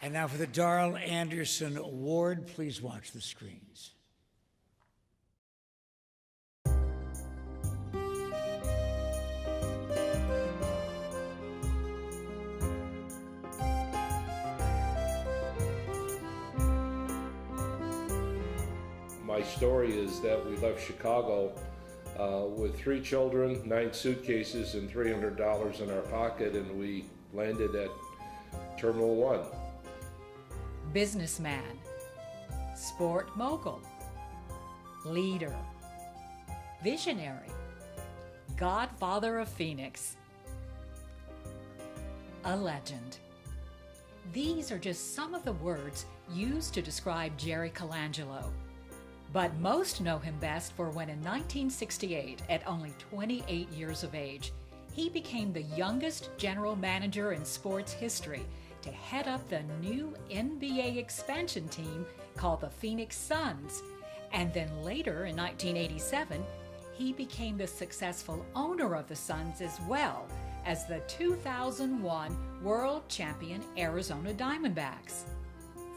And now for the Darrell Anderson Award, please watch the screens. My story is that we left Chicago with 3 children, 9 suitcases, and $300 in our pocket, and we landed at Terminal 1. Businessman, sport mogul, leader, visionary, godfather of Phoenix, a legend. These are just some of the words used to describe Jerry Colangelo. But most know him best for when in 1968, at only 28 years of age, he became the youngest general manager in sports history to head up the new NBA expansion team called the Phoenix Suns. And then later in 1987, he became the successful owner of the Suns as well as the 2001 world champion Arizona Diamondbacks.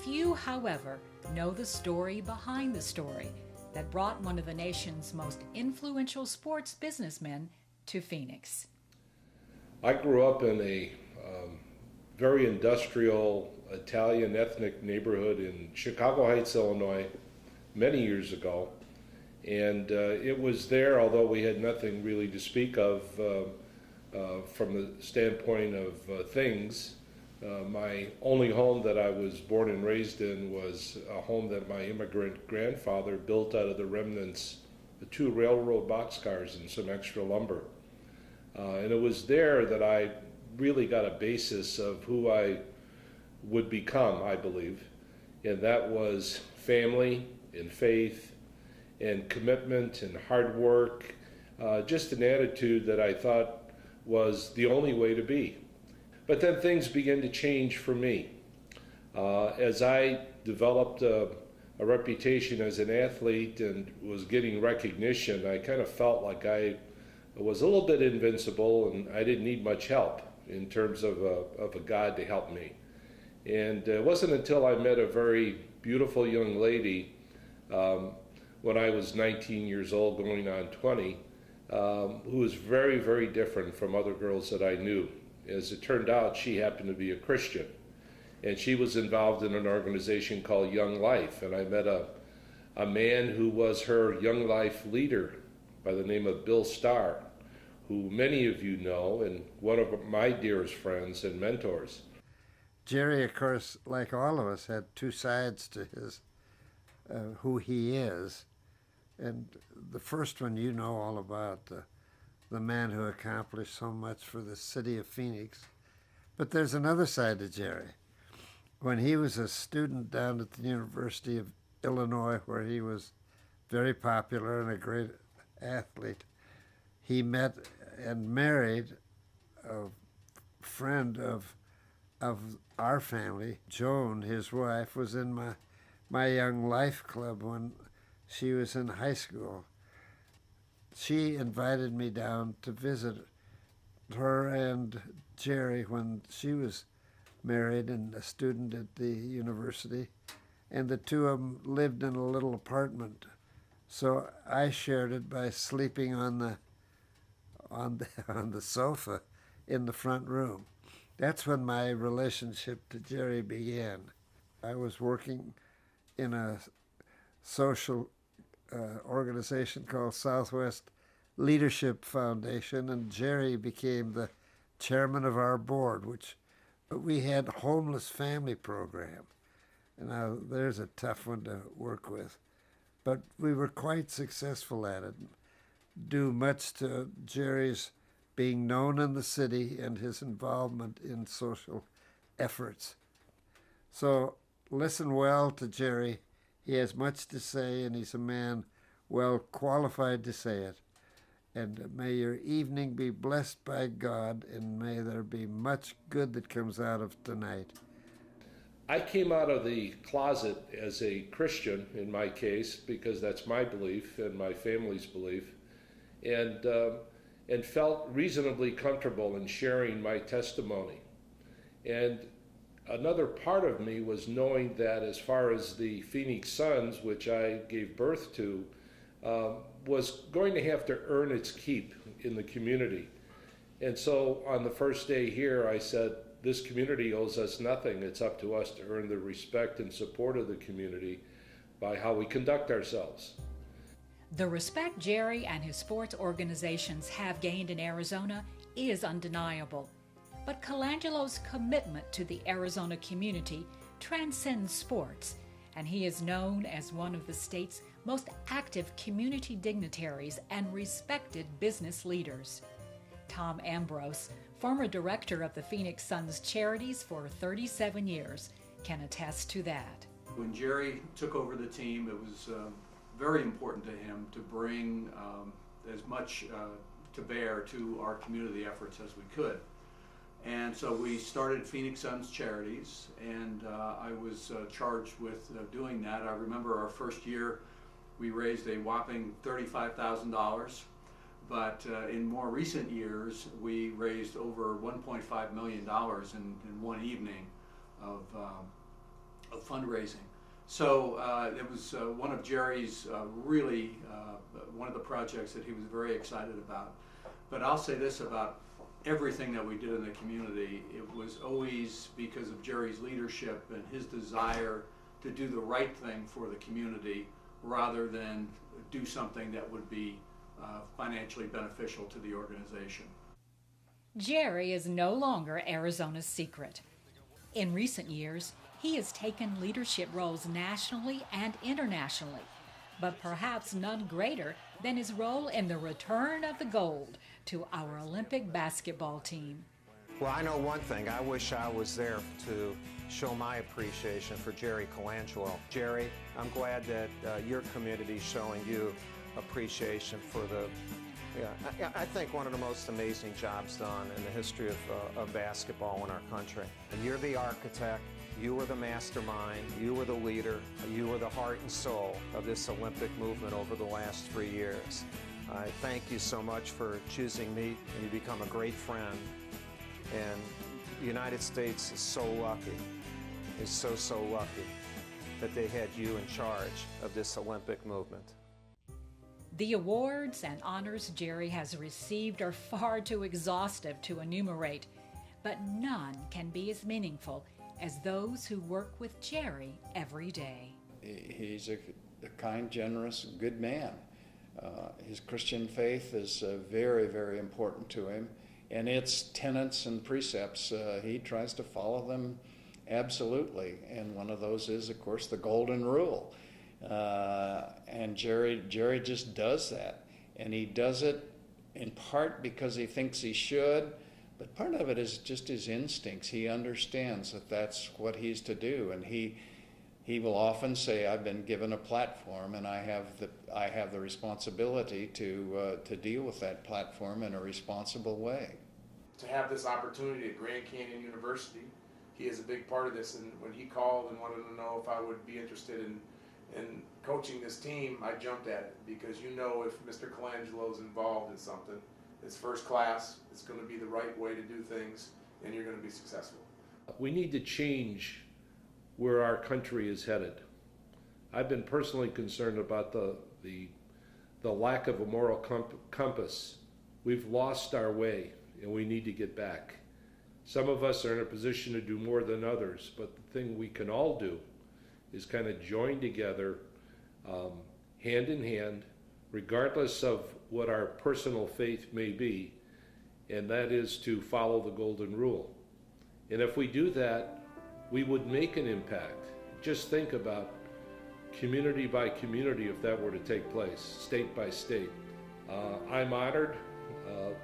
Few, however, know the story behind the story that brought one of the nation's most influential sports businessmen to Phoenix. I grew up in a very industrial Italian ethnic neighborhood in Chicago Heights, Illinois, many years ago. And it was there, although we had nothing really to speak of from the standpoint of things. My only home that I was born and raised in was a home that my immigrant grandfather built out of the remnants of 2 railroad boxcars and some extra lumber. And it was there that I really got a basis of who I would become, I believe. And that was family and faith and commitment and hard work, just an attitude that I thought was the only way to be. But then things began to change for me. As I developed a reputation as an athlete and was getting recognition, I kind of felt like I was a little bit invincible and I didn't need much help in terms of a God to help me. And it wasn't until I met a very beautiful young lady when I was 19 years old, going on 20, who was very, very different from other girls that I knew. As it turned out, she happened to be a Christian, and she was involved in an organization called Young Life, and I met a man who was her Young Life leader by the name of Bill Starr, who many of you know, and one of my dearest friends and mentors. Jerry, of course, like all of us, had 2 sides to his who he is, and the first one you know all about, the man who accomplished so much for the city of Phoenix. But there's another side to Jerry. When he was a student down at the University of Illinois, where he was very popular and a great athlete, he met and married a friend of our family. Joan, his wife, was in my Young Life Club when she was in high school. She invited me down to visit her and Jerry when she was married and a student at the university, and the 2 of them lived in a little apartment. So I shared it by sleeping on the sofa in the front room. That's when my relationship to Jerry began. I was working in a social organization called Southwest Leadership Foundation, and Jerry became the chairman of our board, which we had a homeless family program. And now there's a tough one to work with. But we were quite successful at it, due much to Jerry's being known in the city and his involvement in social efforts. So listen well to Jerry. He has much to say, and he's a man well qualified to say it. And may your evening be blessed by God, and may there be much good that comes out of tonight. I came out of the closet as a Christian, in my case, because that's my belief and my family's belief, and felt reasonably comfortable in sharing my testimony. And Another part of me was knowing that as far as the Phoenix Suns, which I gave birth to, was going to have to earn its keep in the community. And so on the first day here, I said, this community owes us nothing. It's up to us to earn the respect and support of the community by how we conduct ourselves. The respect Jerry and his sports organizations have gained in Arizona is undeniable. But Colangelo's commitment to the Arizona community transcends sports, and he is known as one of the state's most active community dignitaries and respected business leaders. Tom Ambrose, former director of the Phoenix Suns Charities for 37 years, can attest to that. When Jerry took over the team, it was very important to him to bring as much to bear to our community efforts as we could. And so we started Phoenix Suns Charities, and I was charged with doing that. I remember our first year we raised a whopping $35,000, but in more recent years we raised over $1.5 million in one evening of fundraising. So it was one of Jerry's really one of the projects that he was very excited about. But I'll say this about everything that we did in the community, it was always because of Jerry's leadership and his desire to do the right thing for the community rather than do something that would be financially beneficial to the organization. Jerry is no longer Arizona's secret. In recent years, he has taken leadership roles nationally and internationally, but perhaps none greater than his role in the return of the gold to our Olympic basketball team. Well, I know one thing. I wish I was there to show my appreciation for Jerry Colangelo. Jerry, I'm glad that your community is showing you appreciation for I think one of the most amazing jobs done in the history of basketball in our country. And you're the architect, you were the mastermind, you were the leader, you were the heart and soul of this Olympic movement over the last 3 years. I thank you so much for choosing me, and you become a great friend. And the United States is so lucky, is so lucky that they had you in charge of this Olympic movement. The awards and honors Jerry has received are far too exhaustive to enumerate, but none can be as meaningful as those who work with Jerry every day. He's a kind, generous, good man. His Christian faith is very, very important to him, and its tenets and precepts, he tries to follow them absolutely, and one of those is, of course, the Golden Rule. And Jerry just does that, and he does it in part because he thinks he should, but part of it is just his instincts. He understands that that's what he's to do, and he will often say, "I've been given a platform, and I have the responsibility to deal with that platform in a responsible way." To have this opportunity at Grand Canyon University, he is a big part of this. And when he called and wanted to know if I would be interested in coaching this team, I jumped at it, because you know, if Mr. Colangelo is involved in something, it's first class, it's going to be the right way to do things, and you're going to be successful. We need to change where our country is headed. I've been personally concerned about the lack of a moral compass. We've lost our way, and we need to get back. Some of us are in a position to do more than others, but the thing we can all do is kind of join together, hand in hand, regardless of what our personal faith may be, and that is to follow the Golden Rule. And if we do that, we would make an impact. Just think about community by community if that were to take place, state by state. I'm honored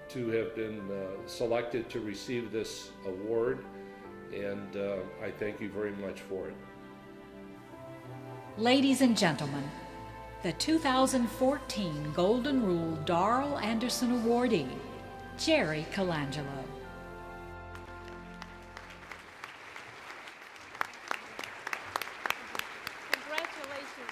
to have been selected to receive this award, and I thank you very much for it. Ladies and gentlemen, the 2014 Golden Rule Darrell Anderson awardee, Jerry Colangelo. Congratulations.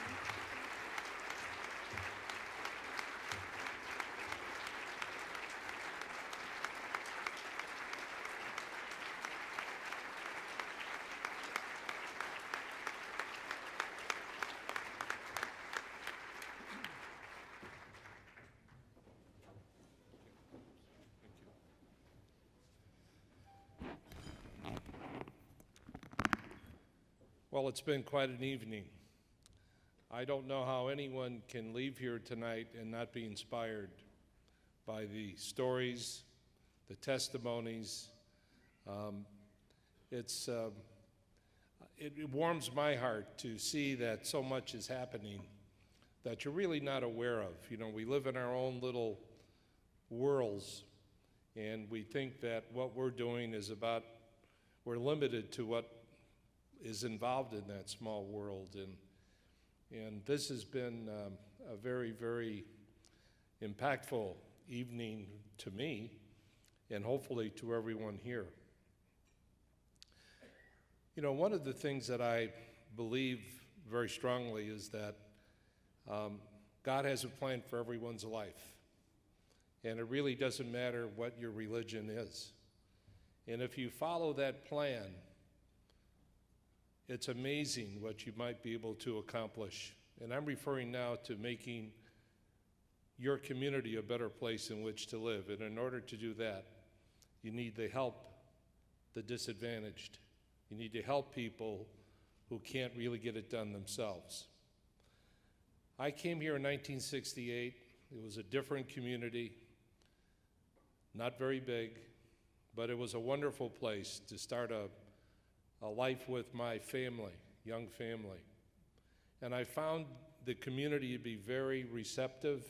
Well, it's been quite an evening. I don't know how anyone can leave here tonight and not be inspired by the stories, the testimonies. It warms my heart to see that so much is happening that you're really not aware of. You know, we live in our own little worlds, and we think that what we're doing is we're limited to what is involved in that small world. And this has been a very, very impactful evening to me, and hopefully to everyone here. You know, one of the things that I believe very strongly is that God has a plan for everyone's life. And it really doesn't matter what your religion is. And if you follow that plan, it's amazing what you might be able to accomplish. And I'm referring now to making your community a better place in which to live. And in order to do that, you need to help the disadvantaged. You need to help people who can't really get it done themselves. I came here in 1968. It was a different community, not very big, but it was a wonderful place to start a life with my family, young family. And I found the community to be very receptive,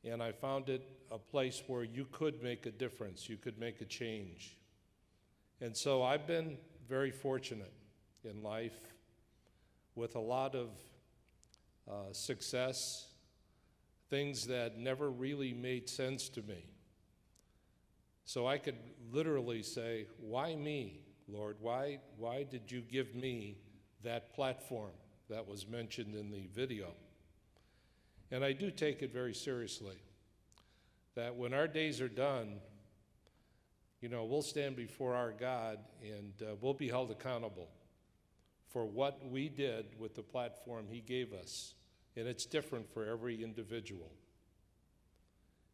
and I found it a place where you could make a difference, you could make a change. And so I've been very fortunate in life with a lot of success, things that never really made sense to me. So I could literally say, why me, Lord? Why did you give me that platform that was mentioned in the video? And I do take it very seriously, that when our days are done, you know, we'll stand before our God and we'll be held accountable for what we did with the platform He gave us. And it's different for every individual.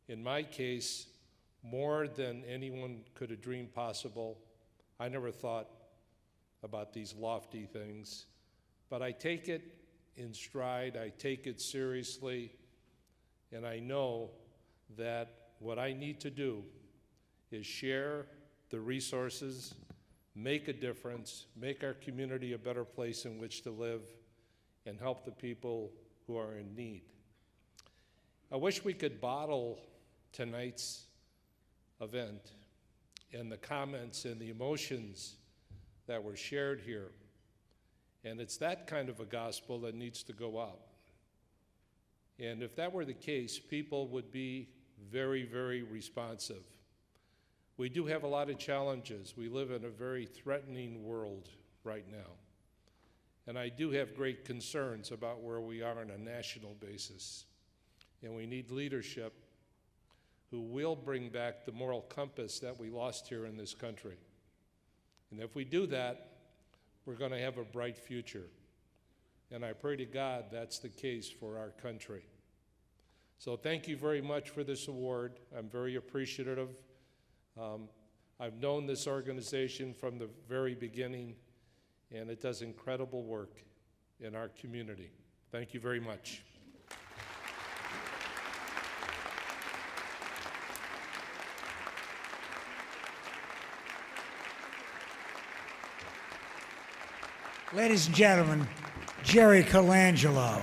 In my case, more than anyone could have dreamed possible, I never thought about these lofty things, but I take it in stride, I take it seriously, and I know that what I need to do is share the resources, make a difference, make our community a better place in which to live, and help the people who are in need. I wish we could bottle tonight's event and the comments and the emotions that were shared here. And it's that kind of a gospel that needs to go out. And if that were the case, people would be very, very responsive. We do have a lot of challenges. We live in a very threatening world right now. And I do have great concerns about where we are on a national basis. And we need leadership who will bring back the moral compass that we lost here in this country. And if we do that, we're going to have a bright future. And I pray to God that's the case for our country. So thank you very much for this award. I'm very appreciative. I've known this organization from the very beginning, and it does incredible work in our community. Thank you very much. Ladies and gentlemen, Jerry Colangelo.